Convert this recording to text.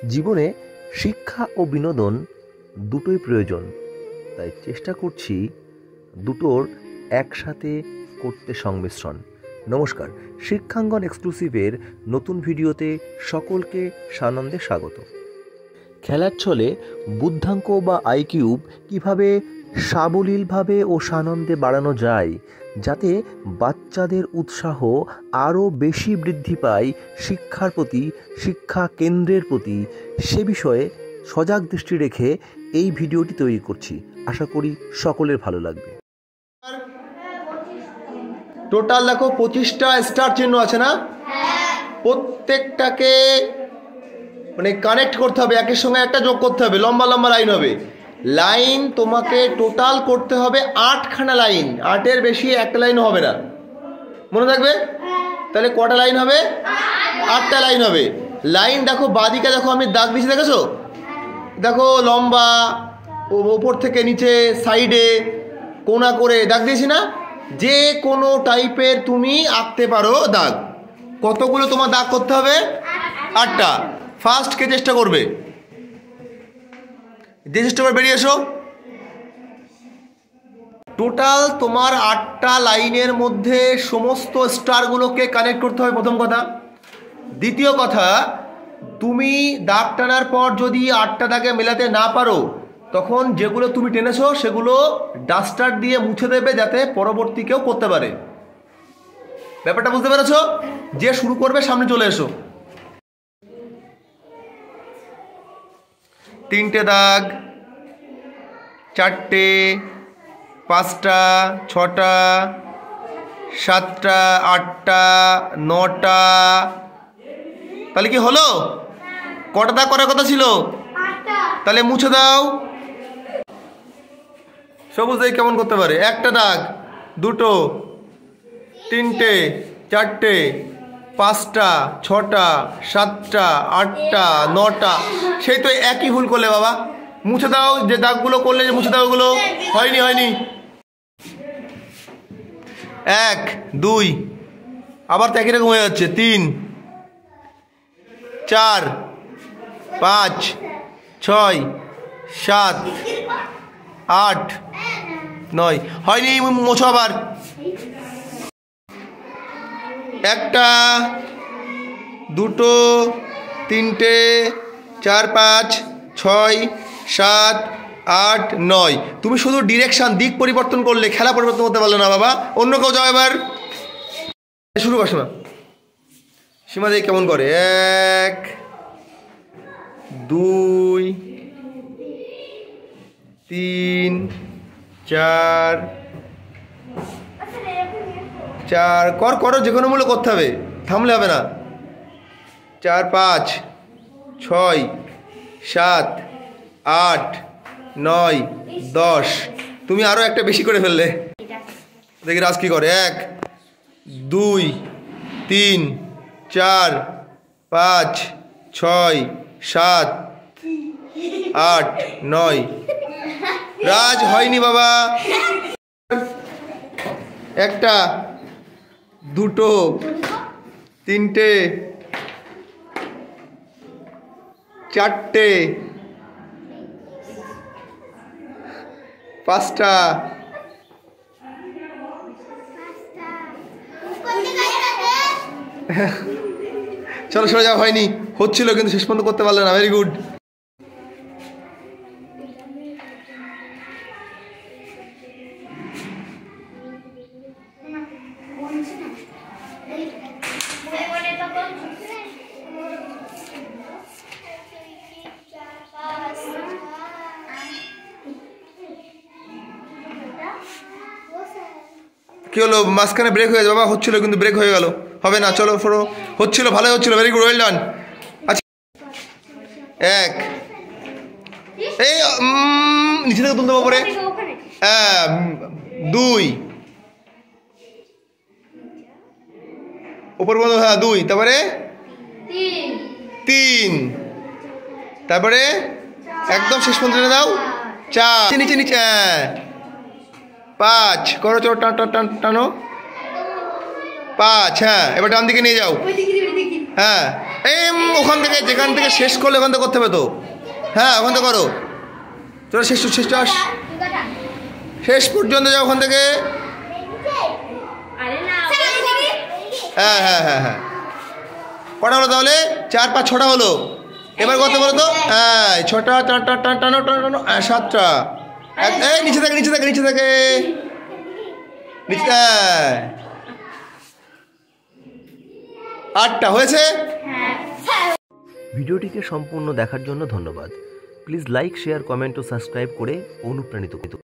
জীবনে শিক্ষা ও বিনোদন দুটোই প্রয়োজন, তাই চেষ্টা করছি দুটোর একসাথে করতে সংমিশ্রণ। নমস্কার, শিক্ষাঙ্গন এক্সক্লুসিভের নতুন ভিডিওতে সকলকে সানন্দে স্বাগত। খেলার ছলে বুদ্ধাঙ্ক বা আইকিউব কীভাবে সাবলীলভাবে ও সানন্দে বাড়ানো যায়, যাতে বাচ্চাদের উৎসাহ আরও বেশি বৃদ্ধি পায় শিক্ষার প্রতি, শিক্ষা কেন্দ্রের প্রতি, সে বিষয়ে সজাগ দৃষ্টি রেখে এই ভিডিওটি তৈরি করছি। আশা করি সকলের ভালো লাগবে। টোটাল দেখো 25টা স্টার চিহ্ন আছে না? প্রত্যেকটাকে মানে কানেক্ট করতে হবে, একের সঙ্গে একটা যোগ করতে হবে, লম্বা লম্বা লাইন হবে। লাইন তোমাকে টোটাল করতে হবে 8খানা লাইন, 8-এর বেশি একটা লাইনও হবে না, মনে থাকবে? তাহলে কটা লাইন হবে? 8টা লাইন হবে। লাইন দেখো বাঁদিকে, দেখো আমি দাগ দিয়েছি, দেখেছো? দেখো লম্বা, ওপর থেকে নিচে, সাইডে, কোনা করে দাগ দিয়েছি না? যে কোনো টাইপের তুমি আঁকতে পারো দাগ। কতগুলো তোমার দাগ করতে হবে? 8টা। ফার্স্ট কে চেষ্টা করবে? যে চেষ্টা করে বেরিয়ে এসো। টোটাল তোমার 8টা লাইনের মধ্যে সমস্ত স্টারগুলোকে কানেক্ট করতে হবে, প্রথম কথা। দ্বিতীয় কথা, তুমি দাগ টানার পর যদি 8টা দাগে মেলাতে না পারো, তখন যেগুলো তুমি টেনেছো সেগুলো ডাস্টার দিয়ে মুছে দেবে, যাতে পরবর্তী কেউ করতে পারে। ব্যাপারটা বুঝতে পেরেছো? যে শুরু করবে সামনে চলে এসো। 3টে দাগ, 4টে, 5টা, 6টা, 7টা, 8টা, 9টা। তাহলে কি হলো? কটা দাগ করার কথা ছিল? তাহলে মুছে দাও। সবুজ দাগ কেমন করতে পারে? 1টা দাগ, 2টো, 3টে, 4টে, 5টা, 6টা, 7টা, 8টা, 9টা। সেই তো একই ভুল করলে বাবা। মুছে দাও, যে দাগগুলো করলে যে মুছে দাও, ওগুলো হয়নি। 1, 2, আবার তো একই রকম হয়ে যাচ্ছে। 3, 4, 5, 6, 7, 8, 9 হয়নি। মোছো আবার। 1টা, 2টো, 3টে, 4, 5, 6, 7, 8, 9। তুমি শুধু ডিরেকশন, দিক পরিবর্তন করলে, খেলা পরিবর্তন করতে পারলে না বাবা। অন্য কেউ যাও এবার। শুরু কর সীমা। সীমা দেখি কেমন করে। 1, 2, 3, 4, করো, যে কোনো মূল্য করতে হবে, থামলে হবে না। 4, 5, 6, 7, 8, 9, 10। তুমি আরো একটা বেশি করে ফেললে। দেখি রাজ কি করে। 1, 2, 3, 4, 5, 6, 7, 8, 9। রাজ হয়নি বাবা। 1টা, 2টো, 3টে, 4টে, 5টা, চলো সরে যাও। হয়নি, হচ্ছিল কিন্তু শেষ পর্যন্ত করতে পারলে না। Very good. কি হলো? মাঝখানে ব্রেক হয়ে যাবে বাবা। হচ্ছিল কিন্তু ব্রেক হয়ে গেল। হবে না, চলো ফোরো। হচ্ছিল, ভালোই হচ্ছিল। Very good, well done. আচ্ছা, 1, এই নিচে থেকে তুলতে পারে। 2, উপর বন্ধ। হ্যাঁ 2, তারপরে 3, তারপরে একদম শেষ পর্যন্ত দাও। 4, নিচে নিচে। 5 করো, চলো টানো। 5, হ্যাঁ এবার ডান দিকে নিয়ে যাও। হ্যাঁ এই ওখান থেকে যেখান থেকে শেষ করলে ওখান থেকে করতে হবে তো। হ্যাঁ ওখান থেকে করো, চলো শেষ আস, শেষ পর্যন্ত যাও ওখান থেকে। হ্যাঁ হ্যাঁ হ্যাঁ হ্যাঁ, কটা হলো তাহলে? 4, 5, 6টা হলো। এবার কত বলো তো? হ্যাঁ 6টা, টানো 7টা। এই নিচে থাকে নিচে 8টা হয়েছে। ভিডিওটিকে সম্পূর্ণ দেখার জন্য ধন্যবাদ। প্লিজ লাইক, শেয়ার, কমেন্ট ও সাবস্ক্রাইব করে অনুপ্রাণিত করুন।